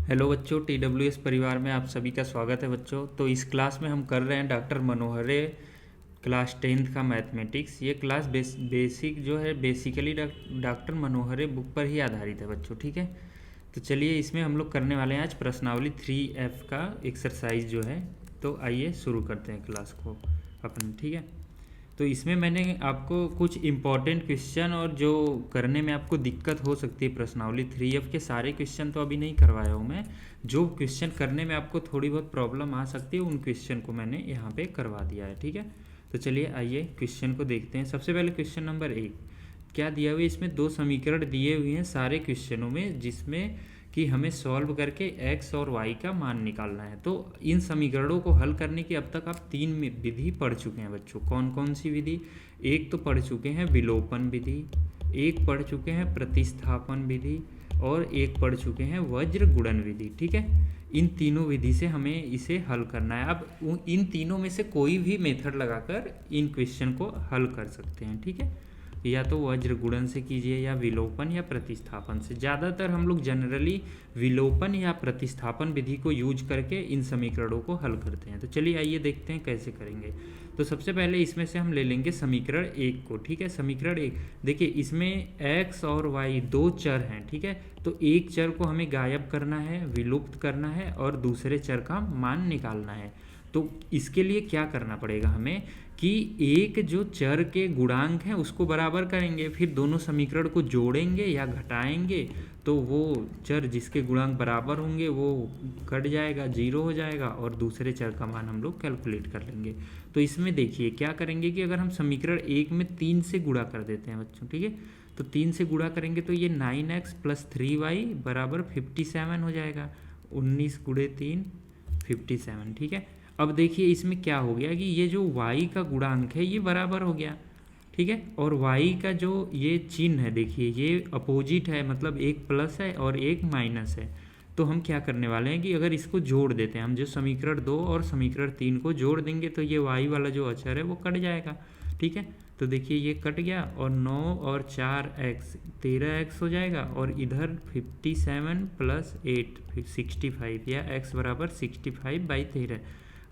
Hello बच्चों, TWS परिवार में आप सभी का स्वागत है बच्चों। तो इस क्लास में हम कर रहे हैं डॉक्टर मनोहरे क्लास 10th का मैथमेटिक्स। ये क्लास बेसिक जो है बेसिकली डॉक्टर मनोहरे बुक पर ही आधारित है बच्चों, ठीक है। तो चलिए इसमें हम लोग करने वाले हैं आज प्रश्नावली 3F का एक्सरसाइज जो है। तो आइए शुरू करते हैं क्लास को अपन, ठीक है। तो इसमें मैंने आपको कुछ इम्पॉर्टेंट क्वेश्चन और जो करने में आपको दिक्कत हो सकती है प्रश्नावली 3F के सारे क्वेश्चन तो अभी नहीं करवाया हूँ मैं। जो क्वेश्चन करने में आपको थोड़ी बहुत प्रॉब्लम आ सकती है उन क्वेश्चन को मैंने यहाँ पे करवा दिया है, ठीक है। तो चलिए आइए क्वेश्चन को देखते हैं। सबसे पहले क्वेश्चन नंबर 1 क्या दिया हुआ है। इसमें दो समीकरण दिए हुए हैं सारे क्वेश्चनों में, जिसमें कि हमें सॉल्व करके x और y का मान निकालना है। तो इन समीकरणों को हल करने की अब तक आप 3 विधि पढ़ चुके हैं बच्चों। कौन कौन सी विधि? एक तो पढ़ चुके हैं विलोपन विधि, एक पढ़ चुके हैं प्रतिस्थापन विधि, और एक पढ़ चुके हैं वज्र गुणन विधि, ठीक है। इन तीनों विधि से हमें इसे हल करना है। अब इन तीनों में से कोई भी मेथड लगाकर इन क्वेश्चन को हल कर सकते हैं, ठीक है। या तो वज्र गुणन से कीजिए या विलोपन या प्रतिस्थापन से। ज़्यादातर हम लोग जनरली विलोपन या प्रतिस्थापन विधि को यूज करके इन समीकरणों को हल करते हैं। तो चलिए आइए देखते हैं कैसे करेंगे। तो सबसे पहले इसमें से हम ले लेंगे समीकरण 1 को, ठीक है। समीकरण 1 देखिए, इसमें x और y दो चर हैं, ठीक है। तो एक चर को हमें गायब करना है, विलुप्त करना है, और दूसरे चर का मान निकालना है। तो इसके लिए क्या करना पड़ेगा हमें कि एक जो चर के गुणांक हैं उसको बराबर करेंगे, फिर दोनों समीकरण को जोड़ेंगे या घटाएंगे, तो वो चर जिसके गुणांक बराबर होंगे वो कट जाएगा, जीरो हो जाएगा, और दूसरे चर का मान हम लोग कैलकुलेट कर लेंगे। तो इसमें देखिए क्या करेंगे कि अगर हम समीकरण 1 में 3 से गुणा कर देते हैं बच्चों, ठीक है। तो 3 से गुणा करेंगे तो ये 9x + 3y बराबर 57 हो जाएगा। 19 गुणे 3 57, ठीक है। अब देखिए इसमें क्या हो गया कि ये जो y का गुणांक है ये बराबर हो गया, ठीक है। और y का जो ये चिन्ह है देखिए ये अपोजिट है, मतलब एक प्लस है और एक माइनस है। तो हम क्या करने वाले हैं कि अगर इसको जोड़ देते हैं, हम जो समीकरण 2 और समीकरण 3 को जोड़ देंगे तो ये y वाला जो अचर है वो कट जाएगा, ठीक है। तो देखिए ये कट गया, और 9 और 4x 13x हो जाएगा, और इधर 57 + 8 फिर 65, या x बराबर 65/13,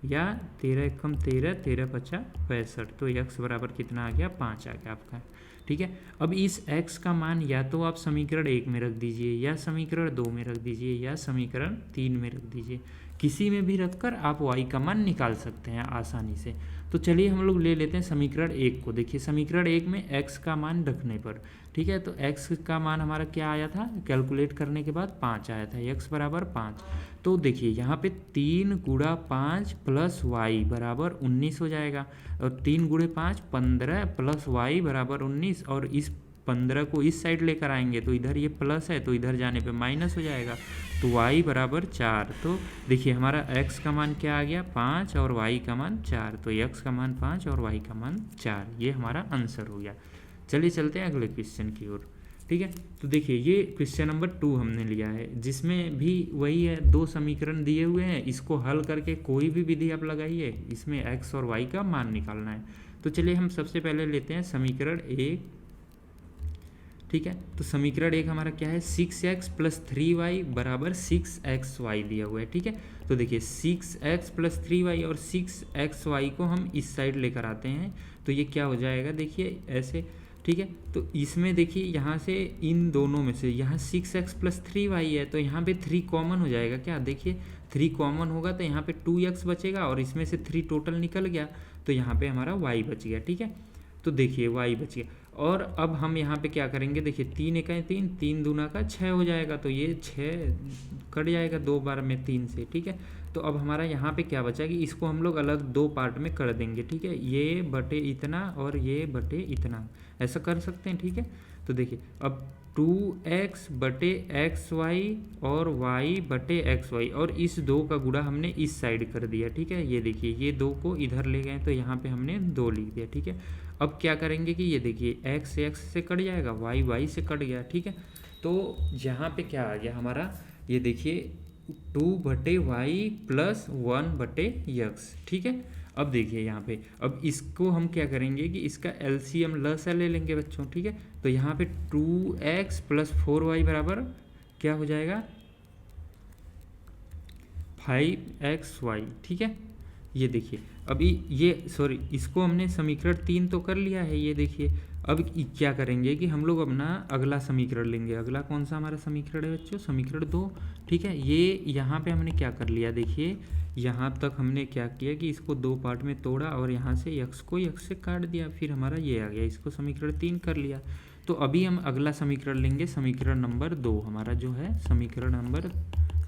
या 13 एकम 13, 13 पचा 65। तो x बराबर कितना आ गया? 5 आ गया आपका, ठीक है। अब इस x का मान या तो आप समीकरण 1 में रख दीजिए, या समीकरण 2 में रख दीजिए, या समीकरण 3 में रख दीजिए। किसी में भी रखकर आप y का मान निकाल सकते हैं आसानी से। तो चलिए हम लोग ले लेते हैं समीकरण 1 को। देखिए समीकरण 1 में x का मान रखने पर, ठीक है, तो x का मान हमारा क्या आया था कैलकुलेट करने के बाद? 5 आया था, x बराबर 5। तो देखिए यहाँ पे 3 गुणा 5 प्लस y बराबर 19 हो जाएगा, और 3 गुणे 5 15 प्लस y बराबर 19, और इस 15 को इस साइड लेकर आएंगे तो इधर ये प्लस है तो इधर जाने पे माइनस हो जाएगा, तो y बराबर 4। तो देखिए हमारा x का मान क्या आ गया? 5, और y का मान 4। तो x का मान 5 और y का मान 4, ये हमारा आंसर हो गया। चलिए चलते हैं अगले क्वेश्चन की ओर, ठीक है। तो देखिए ये क्वेश्चन नंबर 2 हमने लिया है, जिसमें भी वही है, दो समीकरण दिए हुए हैं, इसको हल करके कोई भी विधि आप लगाइए, इसमें x और y का मान निकालना है। तो चलिए हम सबसे पहले लेते हैं समीकरण 1, ठीक है। तो समीकरण 1 हमारा क्या है? 6x + 3y बराबर 6xy दिया हुआ है, ठीक है। तो देखिए 6x + 3y और 6xy को हम इस साइड लेकर आते हैं तो ये क्या हो जाएगा? देखिए ऐसे, ठीक है। तो इसमें देखिए यहाँ से इन दोनों में से यहाँ 6x + 3y है, तो यहाँ पे 3 कॉमन हो जाएगा क्या? देखिए 3 कॉमन होगा तो यहाँ पे 2x बचेगा, और इसमें से 3 टोटल निकल गया, तो यहाँ पे हमारा y बच गया, ठीक है। तो देखिए y बच गया, और अब हम यहाँ पे क्या करेंगे? देखिए 3 एकाएं 3, 3 दूना का 6 हो जाएगा, तो ये 6 कट जाएगा 2 बार में 3 से, ठीक है। तो अब हमारा यहाँ पे क्या बचा कि इसको हम लोग अलग 2 पार्ट में कर देंगे, ठीक है। ये बटे इतना और ये बटे इतना, ऐसा कर सकते हैं, ठीक है। तो देखिए अब 2x बटे xy और y बटे xy, और इस 2 का गुणा हमने इस साइड कर दिया, ठीक है। ये देखिए ये 2 को इधर ले गए तो यहाँ पे हमने 2 लिख दिया, ठीक है। अब क्या करेंगे कि ये देखिए x से कट जाएगा, y से कट गया, ठीक है। तो यहाँ पे क्या आ गया हमारा? ये देखिए 2/y + 1/x, ठीक है। अब देखिए यहाँ पे, अब इसको हम क्या करेंगे कि इसका LCM लसा ले लेंगे बच्चों, ठीक है। तो यहाँ पे 2x + 4y बराबर क्या हो जाएगा? 5xy, ठीक है। ये देखिए अभी ये सॉरी इसको हमने समीकरण 3 तो कर लिया है, ये देखिए। अब क्या करेंगे कि हम लोग अपना अगला समीकरण लेंगे। अगला कौन सा हमारा समीकरण है बच्चों? समीकरण 2, ठीक है। ये यहाँ पे हमने क्या कर लिया, देखिए यहाँ तक हमने क्या किया कि इसको 2 पार्ट में तोड़ा और यहाँ से x को x से काट दिया, फिर हमारा ये आ गया, इसको समीकरण 3 कर लिया। तो अभी हम अगला समीकरण लेंगे, समीकरण नंबर 2 हमारा जो है समीकरण नंबर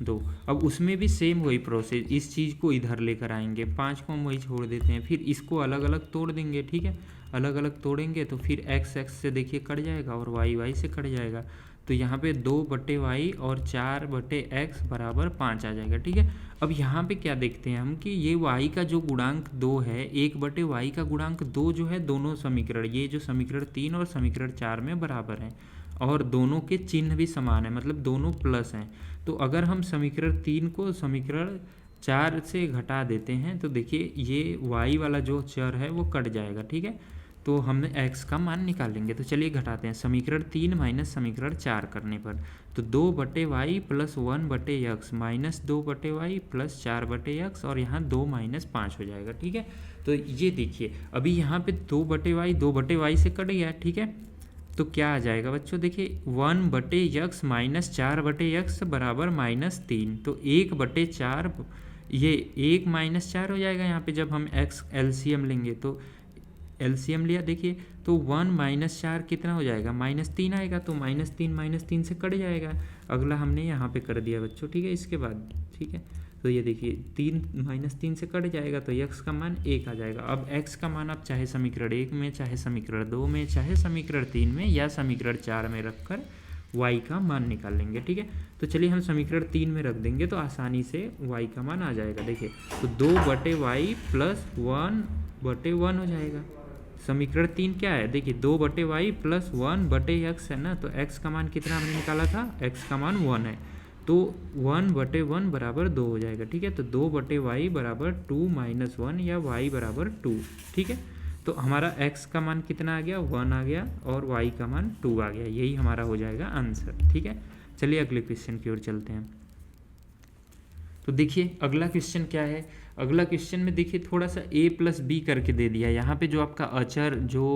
2। अब उसमें भी सेम वही प्रोसेस, इस चीज़ को इधर लेकर आएंगे, 5 को हम वही छोड़ देते हैं, फिर इसको अलग अलग तोड़ देंगे, ठीक है। अलग अलग तोड़ेंगे तो फिर x x से देखिए कट जाएगा और y y से कट जाएगा, तो यहाँ पे 2/y और 4/x बराबर 5 आ जाएगा, ठीक है। अब यहाँ पे क्या देखते हैं हम कि ये y का जो गुणांक 2 है, 1/y का गुणांक 2 जो है, दोनों समीकरण, ये जो समीकरण 3 और समीकरण 4 में बराबर हैं और दोनों के चिन्ह भी समान है, मतलब दोनों प्लस हैं। तो अगर हम समीकरण 3 को समीकरण 4 से घटा देते हैं तो देखिए ये y वाला जो चर है वो कट जाएगा, ठीक है। तो हमने x का मान निकालेंगे, तो चलिए घटाते हैं। समीकरण 3 माइनस समीकरण 4 करने पर तो 2/y plus 1/x minus 2/y plus 4/x और यहाँ 2 माइनस 5 हो जाएगा, ठीक है। तो ये देखिए अभी यहाँ पे 2/y से कट गया, ठीक है। तो क्या आ जाएगा बच्चों, देखिए 1/x माइनस 4/x बराबर -3, तो 1/4 ये 1 माइनस 4 हो जाएगा यहाँ पे। जब हम x एलसीएम लेंगे तो एलसीएम लिया, देखिए तो 1 माइनस 4 कितना हो जाएगा, -3 आएगा, तो -3 से कट जाएगा। अगला हमने यहाँ पे कर दिया बच्चों, ठीक है। इसके बाद ठीक है, तो ये देखिए 3 से कट जाएगा तो x का मान 1 आ जाएगा। अब x का मान आप चाहे समीकरण 1 में, चाहे समीकरण 2 में, चाहे समीकरण 3 में या समीकरण 4 में रखकर y का मान निकाल लेंगे, ठीक है। तो चलिए हम समीकरण 3 में रख देंगे तो आसानी से y का मान आ जाएगा। देखिए तो 2/y प्लस 1/1 हो जाएगा। समीकरण 3 क्या है, देखिए 2/y प्लस 1/x है ना, तो x का मान कितना हमने निकाला था, x का मान 1 है, तो 1/1 बराबर 2 हो जाएगा, ठीक है। तो 2/y बराबर 2 माइनस 1 या y बराबर 2, ठीक है। तो हमारा x का मान कितना आ गया, 1 आ गया और y का मान 2 आ गया, यही हमारा हो जाएगा आंसर, ठीक है। चलिए अगले क्वेश्चन की ओर चलते हैं। तो देखिए अगला क्वेश्चन क्या है, अगला क्वेश्चन में देखिए थोड़ा सा a प्लस बी करके दे दिया। यहाँ पे जो आपका अचर, जो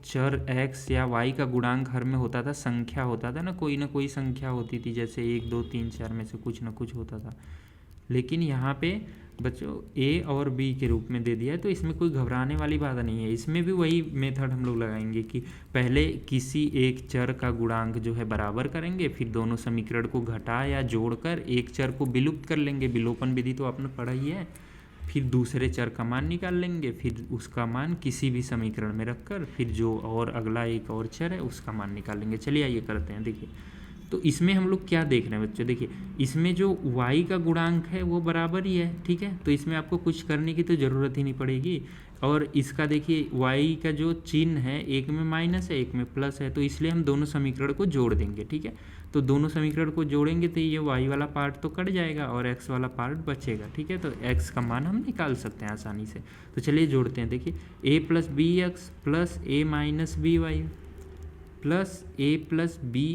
चर x या y का गुणांक हर में होता था, संख्या होता था ना कोई संख्या होती थी, जैसे 1 2 3 4 में से कुछ ना कुछ होता था। लेकिन यहाँ पे बच्चों a और b के रूप में दे दिया है, तो इसमें कोई घबराने वाली बात नहीं है। इसमें भी वही मेथड हम लोग लगाएंगे कि पहले किसी एक चर का गुणांक जो है बराबर करेंगे, फिर दोनों समीकरण को घटा या जोड़कर एक चर को विलुप्त कर लेंगे, विलोपन विधि तो आपने पढ़ा ही है। फिर दूसरे चर का मान निकाल लेंगे, फिर उसका मान किसी भी समीकरण में रखकर फिर जो और अगला एक और चर है उसका मान निकाल लेंगे। चलिए आइए करते हैं। देखिए तो इसमें हम लोग क्या देख रहे हैं बच्चों, देखिए इसमें जो y का गुणांक है वो बराबर ही है, ठीक है। तो इसमें आपको कुछ करने की तो ज़रूरत ही नहीं पड़ेगी। और इसका देखिए y का जो चिन्ह है, एक में माइनस है एक में प्लस है, तो इसलिए हम दोनों समीकरण को जोड़ देंगे, ठीक है। तो दोनों समीकरण को जोड़ेंगे तो ये y वाला पार्ट तो कट जाएगा और x वाला पार्ट बचेगा, ठीक है। तो x का मान हम निकाल सकते हैं आसानी से। तो चलिए जोड़ते हैं। देखिए a plus b x plus a minus b y plus a plus b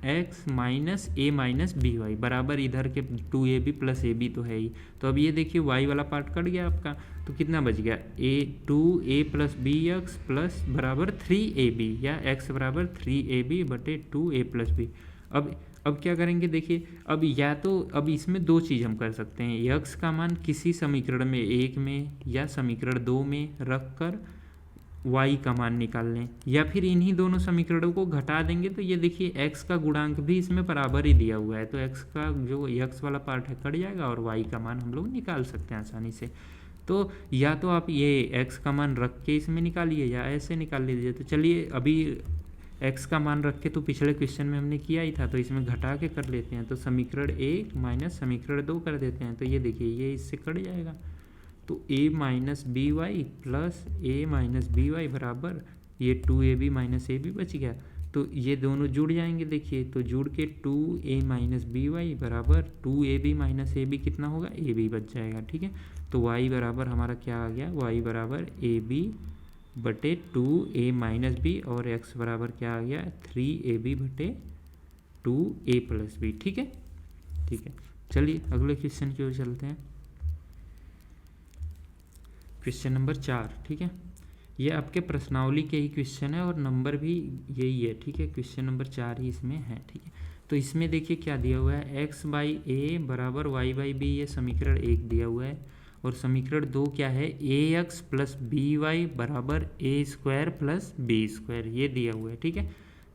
x minus a minus b y बराबर इधर के 2ab प्लस ab तो है ही। तो अब ये देखिए y वाला पार्ट कट गया आपका, तो कितना बच गया, 2a plus b x plus बराबर 3ab या x बराबर 3ab बटे 2a प्लस बी। अब क्या करेंगे, देखिए अब या तो अब इसमें दो चीज़ हम कर सकते हैं, x का मान किसी समीकरण में 1 में या समीकरण 2 में रख कर y का मान निकाल लें, या फिर इन्हीं दोनों समीकरणों को घटा देंगे। तो ये देखिए x का गुणांक भी इसमें बराबर ही दिया हुआ है, तो x का जो x वाला पार्ट है कट जाएगा और y का मान हम लोग निकाल सकते हैं आसानी से। तो या तो आप ये x का मान रख के इसमें निकालिए या ऐसे निकाल लीजिए। तो चलिए अभी x का मान रख के तो पिछले क्वेश्चन में हमने किया ही था, तो इसमें घटा के कर लेते हैं। तो समीकरण 1 माइनस समीकरण 2 कर देते हैं, तो ये देखिए ये इससे कट जाएगा, तो a minus b y plus a minus b y बराबर ये 2ab माइनस ए बी बच गया। तो ये दोनों जुड़ जाएंगे, देखिए तो जुड़ के 2a माइनस बी वाई बराबर 2ab माइनस ए बी कितना होगा, ए बी बच जाएगा, ठीक है। तो y बराबर हमारा क्या आ गया, y बराबर ए बी बटे 2a माइनस बी और x बराबर क्या आ गया, 3ab बटे 2a प्लस बी, ठीक है। ठीक है, चलिए अगले क्वेश्चन की ओर चलते हैं। क्वेश्चन नंबर 4, ठीक है। ये आपके प्रश्नावली के ही क्वेश्चन है और नंबर भी यही है, ठीक है। क्वेश्चन नंबर 4 ही इसमें है, ठीक है। तो इसमें देखिए क्या दिया हुआ है, x बाई ए बराबर y बाई बी, ये समीकरण 1 दिया हुआ है। और समीकरण 2 क्या है, ax प्लस बी वाई बराबर ए स्क्वायर प्लस बी स्क्वायर, ये दिया हुआ है, ठीक है।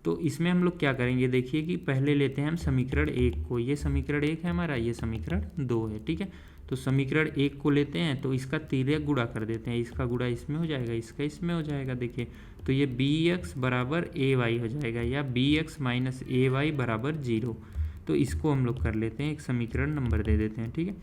तो इसमें हम लोग क्या करेंगे, देखिए कि पहले लेते हैं हम समीकरण 1 को, ये समीकरण 1 है हमारा, ये समीकरण 2 है, ठीक है। तो समीकरण 1 को लेते हैं तो इसका तिर्यक गुणा कर देते हैं, इसका गुणा इसमें हो जाएगा, इसका इसमें हो जाएगा, देखिए। तो ये बी एक्स बराबर ए वाई हो जाएगा, या बी एक्स माइनस ए वाई बराबर 0। तो इसको हम लोग कर लेते हैं, एक समीकरण नंबर दे देते हैं, ठीक है।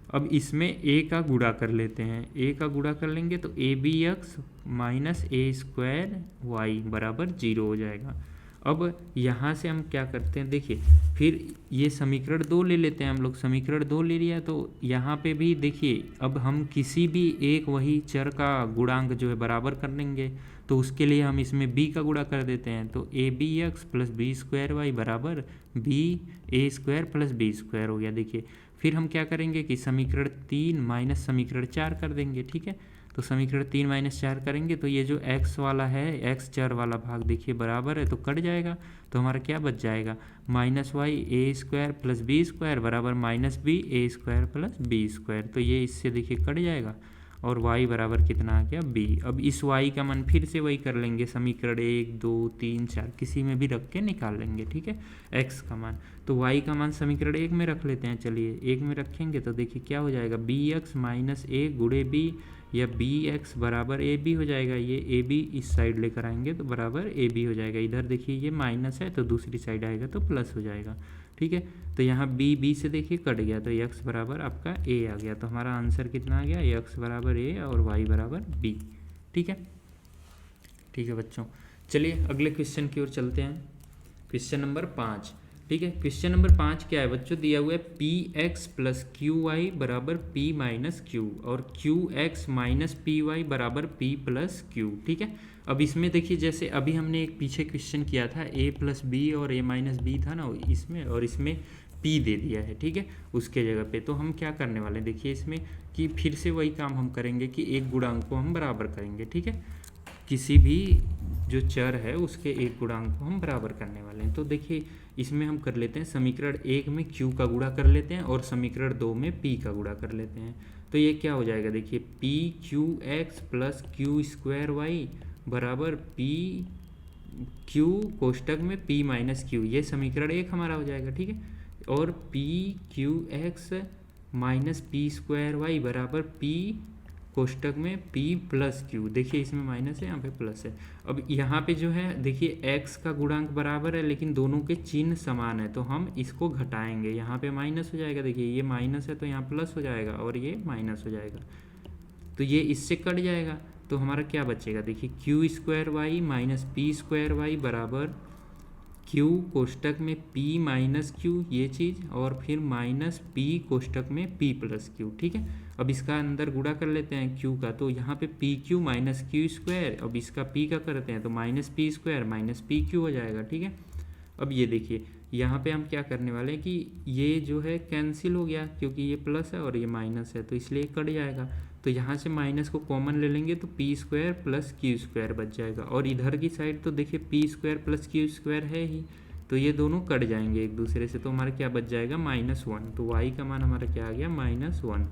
अब इसमें ए का गुणा कर लेते हैं, ए का गुणा कर लेंगे तो a b x minus a square y बराबर 0 हो जाएगा। अब यहाँ से हम क्या करते हैं, देखिए फिर ये समीकरण 2 ले लेते हैं हम लोग, समीकरण 2 ले लिया तो यहाँ पे भी देखिए अब हम किसी भी एक वही चर का गुणांक जो है बराबर कर लेंगे, तो उसके लिए हम इसमें b का गुणा कर देते हैं। तो a b x plus b square y बराबर b a square plus b square हो गया, देखिए। फिर हम क्या करेंगे कि समीकरण 3 माइनस समीकरण 4 कर देंगे, ठीक है। तो समीकरण 3 माइनस 4 करेंगे तो ये जो x वाला है, x चर वाला भाग देखिए बराबर है तो कट जाएगा, तो हमारा क्या बच जाएगा, माइनस वाई ए स्क्वायर प्लस बी स्क्वायर बराबर minus B a square plus b square. तो ये इससे देखिए कट जाएगा और y बराबर कितना आ गया b। अब इस y का मान फिर से वही कर लेंगे, समीकरण 1 2 3 4 किसी में भी रख के निकाल लेंगे, ठीक है, x का मान। तो y का मान समीकरण 1 में रख लेते हैं, चलिए 1 में रखेंगे तो देखिए क्या हो जाएगा, बी एक्स माइनस ए गुणे बी, या बी एक्स बराबर ए बी हो जाएगा। ये ए बी इस साइड लेकर आएंगे तो बराबर ए बी हो जाएगा, इधर देखिए ये माइनस है तो दूसरी साइड आएगा तो प्लस हो जाएगा, ठीक है। तो यहाँ बी बी से देखिए कट गया तो एक्स बराबर आपका ए आ गया। तो हमारा आंसर कितना आ गया, एक्स बराबर ए और वाई बराबर बी, ठीक है। ठीक है बच्चों, चलिए अगले क्वेश्चन की ओर चलते हैं। क्वेश्चन नंबर 5, ठीक है। क्वेश्चन नंबर 5 क्या है बच्चों, दिया हुआ है p x plus q y बराबर पी माइनस क्यू, और q x minus p y बराबर पी प्लस क्यू, ठीक है। अब इसमें देखिए जैसे अभी हमने एक पीछे क्वेश्चन किया था ए प्लस बी और ए माइनस बी था ना इसमें, और इसमें पी दे दिया है, ठीक है, उसके जगह पे। तो हम क्या करने वाले हैं, देखिए इसमें कि फिर से वही काम हम करेंगे कि एक गुणांक को हम बराबर करेंगे, ठीक है। किसी भी जो चर है उसके एक गुणांक को हम बराबर करने वाले हैं। तो देखिए इसमें हम कर लेते हैं, समीकरण 1 में q का गुणा कर लेते हैं और समीकरण 2 में p का गुणा कर लेते हैं। तो ये क्या हो जाएगा, देखिए p q x plus q square y बराबर पी क्यू कोष्टक में p माइनस क्यू, ये समीकरण 1 हमारा हो जाएगा, ठीक है। और p q x minus p square y बराबर p कोष्टक में p प्लस क्यू, देखिए इसमें माइनस है यहाँ पे प्लस है। अब यहाँ पे जो है देखिए x का गुणांक बराबर है लेकिन दोनों के चिन्ह समान है, तो हम इसको घटाएंगे, यहाँ पे माइनस हो जाएगा, देखिए ये माइनस है तो यहाँ प्लस हो जाएगा और ये माइनस हो जाएगा, तो ये इससे कट जाएगा। तो हमारा क्या बचेगा, देखिए q square y minus p square y बराबर क्यू कोष्टक में p माइनस क्यू, ये चीज़, और फिर माइनस p कोष्टक में p प्लस क्यू, ठीक है। अब इसका अंदर गुणा कर लेते हैं q का, तो यहाँ पे P Q minus Q square, अब इसका p का करते हैं तो minus p square minus P Q हो जाएगा, ठीक है। अब ये देखिए यहाँ पे हम क्या करने वाले हैं कि ये जो है कैंसिल हो गया क्योंकि ये प्लस है और ये माइनस है, तो इसलिए कट जाएगा। तो यहाँ से माइनस को कॉमन ले लेंगे तो P square plus q square बच जाएगा, और इधर की साइड तो देखिए P square plus q square है ही, तो ये दोनों कट जाएंगे एक दूसरे से, तो हमारा क्या बच जाएगा, -1। तो y का मान हमारा क्या आ गया, -1।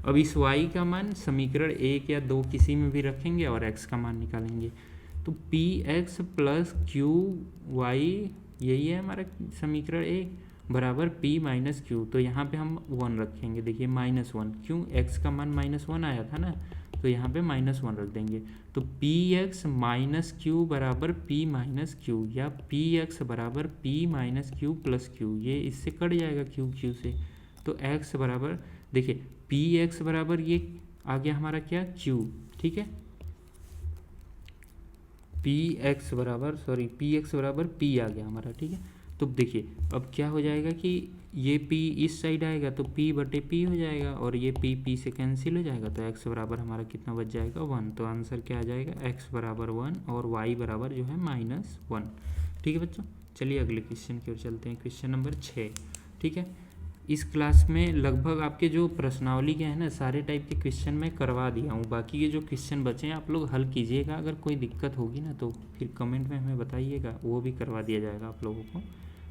अब इस y का मान समीकरण 1 या 2 किसी में भी रखेंगे और x का मान निकालेंगे। तो p x plus q y, यही है हमारा समीकरण 1 बराबर p माइनस क्यू, तो यहाँ पे हम 1 रखेंगे, देखिए -1, क्यों x का मान -1 आया था ना, तो यहाँ पे -1 रख देंगे। तो पी एक्स माइनस क्यू बराबर p माइनस क्यू, या पी एक्स बराबर p minus Q plus Q, ये इससे कट जाएगा क्यू से। तो x बराबर देखिए पी एक्स बराबर ये आ गया हमारा क्या, q, ठीक है। पी एक्स बराबर p आ गया हमारा, ठीक है। तो देखिए अब क्या हो जाएगा कि ये p इस साइड आएगा तो p बटे p हो जाएगा, और ये p से कैंसिल हो जाएगा, तो x बराबर हमारा कितना बच जाएगा, 1। तो आंसर क्या आ जाएगा, x बराबर 1 और y बराबर जो है -1, ठीक है बच्चों। चलिए अगले क्वेश्चन की ओर चलते हैं, क्वेश्चन नंबर 6, ठीक है। इस क्लास में लगभग आपके जो प्रश्नावली के हैं ना सारे टाइप के क्वेश्चन मैं करवा दिया हूँ। बाकी के जो क्वेश्चन बचे हैं आप लोग हल कीजिएगा। अगर कोई दिक्कत होगी ना तो फिर कमेंट में हमें बताइएगा, वो भी करवा दिया जाएगा आप लोगों को।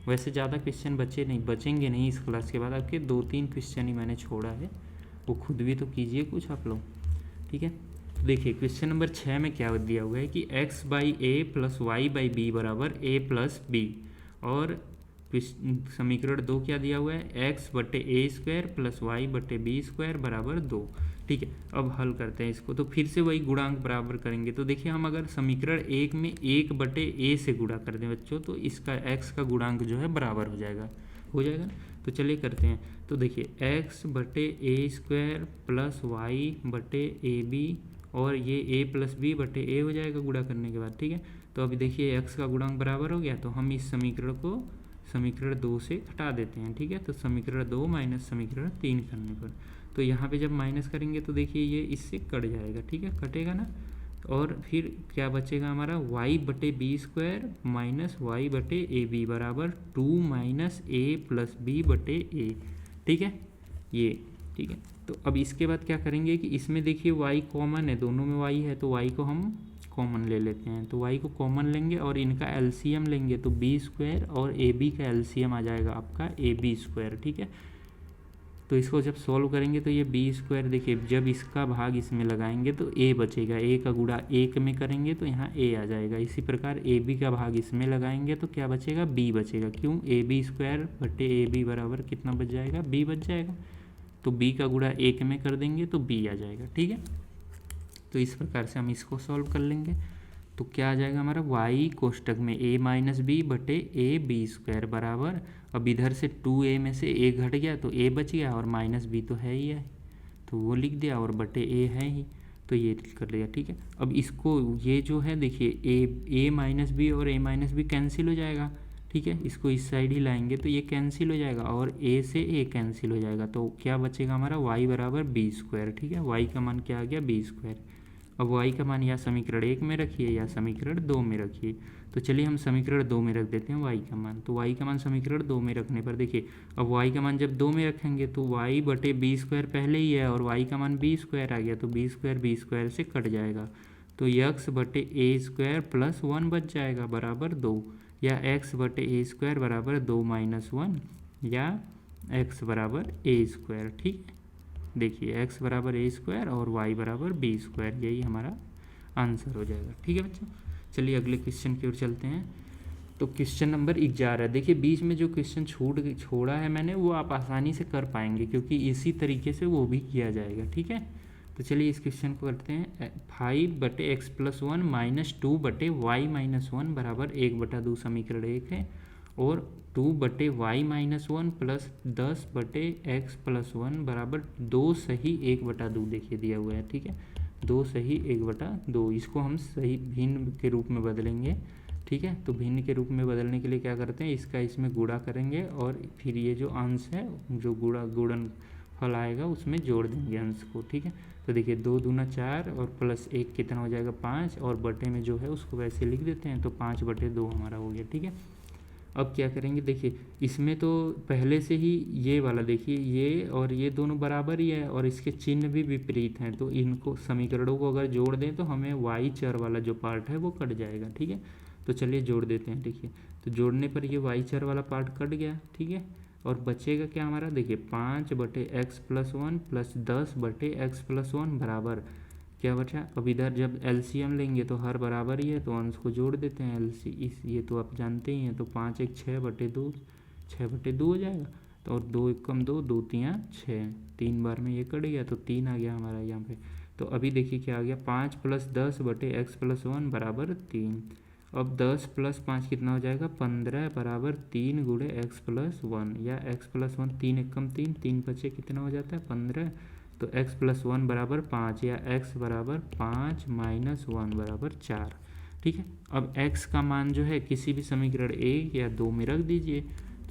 वैसे ज़्यादा क्वेश्चन बचेंगे नहीं इस क्लास के बाद। आपके 2-3 क्वेश्चन ही मैंने छोड़ा है, वो खुद भी तो कीजिए कुछ आप लोग, ठीक है। तो देखिए क्वेश्चन नंबर 6 में क्या दिया हुआ है कि x/a + y/b = a+b, और समीकरण 2 क्या दिया हुआ है, x/a² + y/b² = 2। ठीक है, अब हल करते हैं इसको। तो फिर से वही गुणांक बराबर करेंगे। तो देखिए हम अगर समीकरण 1 में 1/a से गुणा कर दें बच्चों, तो इसका x का गुणांक जो है बराबर हो जाएगा ना। तो चलिए करते हैं। तो देखिए x/a² + y/ab, और ये a+b/a हो जाएगा गुणा करने के बाद, ठीक है। तो अभी देखिए x का गुणांक बराबर हो गया, तो हम इस समीकरण को समीकरण 2 से घटा देते हैं, ठीक है। तो समीकरण 2 माइनस समीकरण 3 करने पर, तो यहाँ पे जब माइनस करेंगे तो देखिए ये इससे कट जाएगा, ठीक है, कटेगा ना। और फिर क्या बचेगा हमारा, y/b² - y/ab बराबर 2 - a+b/a, ठीक है, ये ठीक है। तो अब इसके बाद क्या करेंगे कि इसमें देखिए y कॉमन है, दोनों में y है, तो y को हम कॉमन ले लेते हैं। तो y को कॉमन लेंगे और इनका एलसीएम लेंगे, तो b² और ab का एलसीएम आ जाएगा आपका ab², ठीक है। तो इसको जब सॉल्व करेंगे तो ये b², देखिए जब इसका भाग इसमें लगाएंगे तो a बचेगा, a का गुणा 1 में करेंगे तो यहाँ a आ जाएगा। इसी प्रकार ab का भाग इसमें लगाएंगे तो क्या बचेगा, b बचेगा। क्यों, ab² / ab बराबर कितना बच जाएगा, b बच जाएगा। तो b का गुणा 1 में कर देंगे तो b आ जाएगा, ठीक है। तो इस प्रकार से हम इसको सॉल्व कर लेंगे। तो क्या आ जाएगा हमारा, y कोष्टक में a - b/ab² बराबर, अब इधर से 2a में से a घट गया तो a बच गया, और -b तो है ही है, तो वो लिख दिया, और बटे a है ही, तो ये कर लिया, ठीक है। अब इसको ये जो है देखिए a - b और a - b कैंसिल हो जाएगा, ठीक है। इसको इस साइड ही लाएंगे तो ये कैंसिल हो जाएगा, और a से a कैंसिल हो जाएगा, तो क्या बचेगा हमारा, y बराबर b², ठीक है। y का मान क्या आ गया, b²। अब y का मान या समीकरण 1 में रखिए या समीकरण 2 में रखिए। तो चलिए हम समीकरण 2 में रख देते हैं y का मान। तो y का मान समीकरण 2 में रखने पर देखिए, अब y का मान जब 2 में रखेंगे तो y/b² पहले ही है, और y का मान b² आ गया, तो b² से कट जाएगा, तो x/a² + 1 बच जाएगा बराबर 2, या x/a² बराबर 2 - 1, या x बराबर a², ठीक है। देखिए x बराबर a² और y बराबर b², यही हमारा आंसर हो जाएगा, ठीक है बच्चों। चलिए अगले क्वेश्चन की ओर चलते हैं। तो क्वेश्चन नंबर 11, देखिए बीच में जो क्वेश्चन छोड़ा है मैंने, वो आप आसानी से कर पाएंगे क्योंकि इसी तरीके से वो भी किया जाएगा, ठीक है। तो चलिए इस क्वेश्चन को करते हैं। 5/x + 1 - 2/y - 1 बराबर 1/2 समीकरण 1 है, और 2/y - 1 + 10/x + 1 बराबर 2 सही 1/2 देखिए दिया हुआ है, ठीक है। 2 सही 1/2, इसको हम सही भिन्न के रूप में बदलेंगे, ठीक है। तो भिन्न के रूप में बदलने के लिए क्या करते हैं, इसका इसमें गुणा करेंगे, और फिर ये जो अंश है जो गुणन फल आएगा उसमें जोड़ देंगे अंश को, ठीक है। तो देखिए 2 दूना 4 और +1 कितना हो जाएगा 5, और बटे में जो है उसको वैसे लिख देते हैं, तो 5/2 हमारा हो गया, ठीक है। अब क्या करेंगे, देखिए इसमें तो पहले से ही ये वाला देखिए, ये और ये दोनों बराबर ही है, और इसके चिन्ह भी विपरीत हैं, तो इनको समीकरणों को अगर जोड़ दें तो हमें y चर वाला जो पार्ट है वो कट जाएगा, ठीक है। तो चलिए जोड़ देते हैं, देखिए तो जोड़ने पर ये y चर वाला पार्ट कट गया, ठीक है। और बचेगा क्या हमारा, देखिए 5/x + 1 + 10/x + 1 बराबर क्या बचा। अब इधर जब एलसीएम लेंगे तो हर बराबर ही है, तो अंश को जोड़ देते हैं, ये तो आप जानते ही हैं। तो 5 × 6/2 6/2 हो जाएगा, तो और 2 × 1 = 2, 2 × 3 = 6, 3 बार में ये कट गया, तो 3 आ गया हमारा यहाँ पे। तो अभी देखिए क्या आ गया, 5 + 10/x + 1 बराबर 3। अब 10 + 5 कितना हो जाएगा, 15 बराबर 3 × x + 1, या x + 1, 3 × 1 = 3, 3 बचे कितना हो जाता है 15, तो x + 1 बराबर 5, या x बराबर 5 - 1 बराबर 4, ठीक है। अब x का मान जो है किसी भी समीकरण 1 या 2 में रख दीजिए।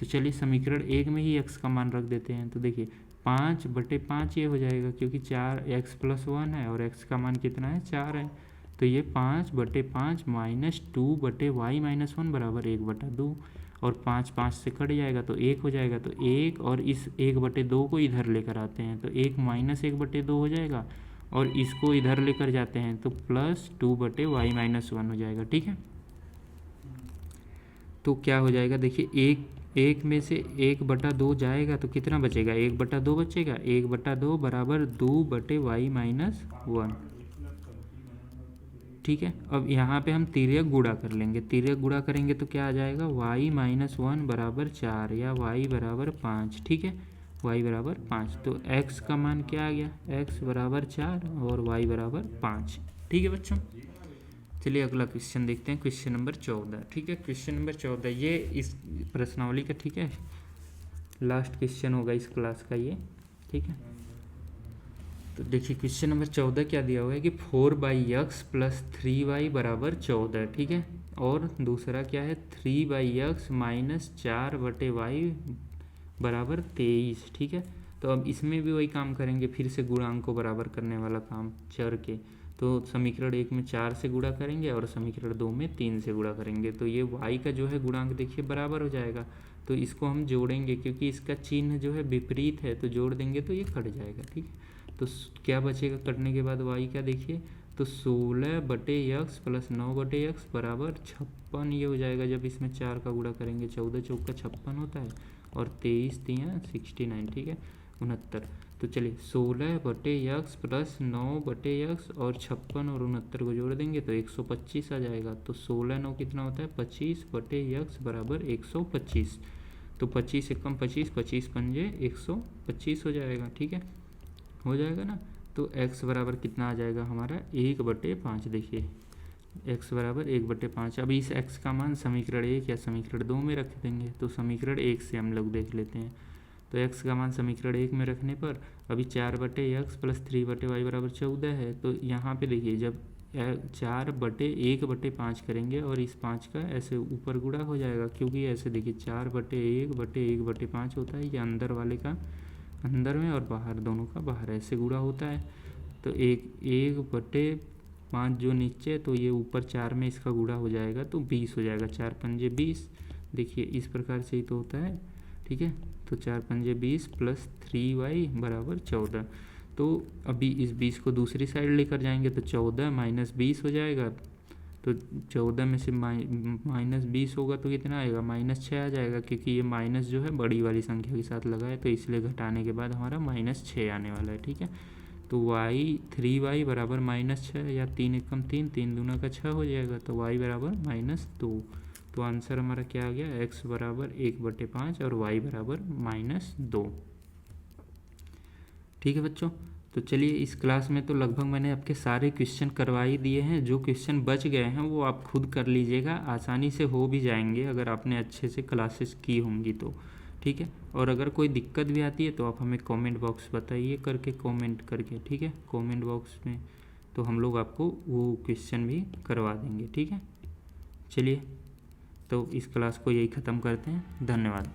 तो चलिए समीकरण 1 में ही x का मान रख देते हैं। तो देखिए 5/5 ये हो जाएगा, क्योंकि 4 x + 1 है और x का मान कितना है 4 है, तो ये 5/5 - 2/y - 1 बराबर 1/2। और 5 5 से कट जाएगा तो 1 हो जाएगा, तो 1 और इस 1/2 को इधर लेकर आते हैं तो 1 माइनस 1/2 हो जाएगा, और इसको इधर लेकर जाते हैं तो प्लस 2/y-1 हो जाएगा। ठीक है, तो क्या हो जाएगा देखिए, एक में से 1/2 जाएगा तो कितना बचेगा, 1/2 बचेगा, 1/2 बराबर 2/y-1। ठीक है, अब यहाँ पे हम तिर्यक गुणा कर लेंगे, तिर्यक गुणा करेंगे तो क्या आ जाएगा, y-1 बराबर 4 या y बराबर 5। ठीक है, y बराबर 5, तो x का मान क्या आ गया, x बराबर 4 और y बराबर 5। ठीक है बच्चों, चलिए अगला क्वेश्चन देखते हैं, क्वेश्चन नंबर 14। ठीक है, क्वेश्चन नंबर 14 ये इस प्रश्नावली का, ठीक है, लास्ट क्वेश्चन होगा इस क्लास का ये। ठीक है, तो देखिए क्वेश्चन नंबर 14 क्या दिया हुआ है कि 4/x प्लस 3y बराबर 14। ठीक है, और दूसरा क्या है, 3/x माइनस 4/y बराबर 23। ठीक है, तो अब इसमें भी वही काम करेंगे, फिर से गुणांक को बराबर करने वाला काम चर के। तो समीकरण 1 में 4 से गुणा करेंगे और समीकरण 2 में 3 से गुणा करेंगे, तो ये y का जो है गुणांक देखिए बराबर हो जाएगा। तो इसको हम जोड़ेंगे, क्योंकि इसका चिन्ह जो है विपरीत है, तो जोड़ देंगे तो ये कट जाएगा। ठीक है, तो क्या बचेगा कटने के बाद y का देखिए, तो 16/x प्लस 9/x बराबर 56 ये हो जाएगा। जब इसमें 4 का गुणा करेंगे, 14 चौका 56 होता है और 23 3 69। ठीक है, 69। तो चलिए 16/x प्लस 9/x और 56 और 69 को जोड़ देंगे तो 125 आ जाएगा। तो 16 9 कितना होता है, 25/x बराबर 125। तो 25 से कम 25, 25 पंजे 125 हो जाएगा। ठीक है, हो जाएगा ना। तो x बराबर कितना आ जाएगा हमारा, 1/5। देखिए x बराबर 1/5। अब इस x का मान समीकरण 1 या समीकरण 2 में रख देंगे। तो समीकरण 1 से हम लोग देख लेते हैं। तो x का मान समीकरण 1 में रखने पर अभी 4/x प्लस 3/y बराबर 14 है। तो यहाँ पे देखिए, जब 4/1/5 करेंगे और इस 5 का ऐसे ऊपर गुणा हो जाएगा, क्योंकि ऐसे देखिए 4/1/1/5 होता है, ये अंदर वाले का अंदर में और बाहर दोनों का बाहर ऐसे गुणा होता है। तो 1/5 जो नीचे, तो ये ऊपर 4 में इसका गुणा हो जाएगा तो 20 हो जाएगा। 4 पंजे 20, देखिए इस प्रकार से ही तो होता है। ठीक है, तो 4 पंजे 20 प्लस 3y बराबर 14। तो अभी इस 20 को दूसरी साइड लेकर जाएंगे तो 14 माइनस 20 हो जाएगा। तो 14 में से माइनस 20 होगा तो कितना आएगा, -6 आ जाएगा, क्योंकि ये माइनस जो है बड़ी वाली संख्या के साथ लगा है, तो इसलिए घटाने के बाद हमारा -6 आने वाला है। ठीक है, तो 3y बराबर -6 या 3 एकम 3, 3 दूना का 6 हो जाएगा, तो y बराबर -2। तो आंसर हमारा क्या आ गया, x बराबर 1/5 और y बराबर -2। ठीक है बच्चों, तो चलिए इस क्लास में तो लगभग मैंने आपके सारे क्वेश्चन करवा ही दिए हैं। जो क्वेश्चन बच गए हैं वो आप खुद कर लीजिएगा, आसानी से हो भी जाएंगे अगर आपने अच्छे से क्लासेस की होंगी तो। ठीक है, और अगर कोई दिक्कत भी आती है तो आप हमें कमेंट बॉक्स बताइए करके, कमेंट करके। ठीक है, कमेंट बॉक्स में तो हम लोग आपको वो क्वेश्चन भी करवा देंगे। ठीक है, चलिए तो इस क्लास को यही ख़त्म करते हैं। धन्यवाद।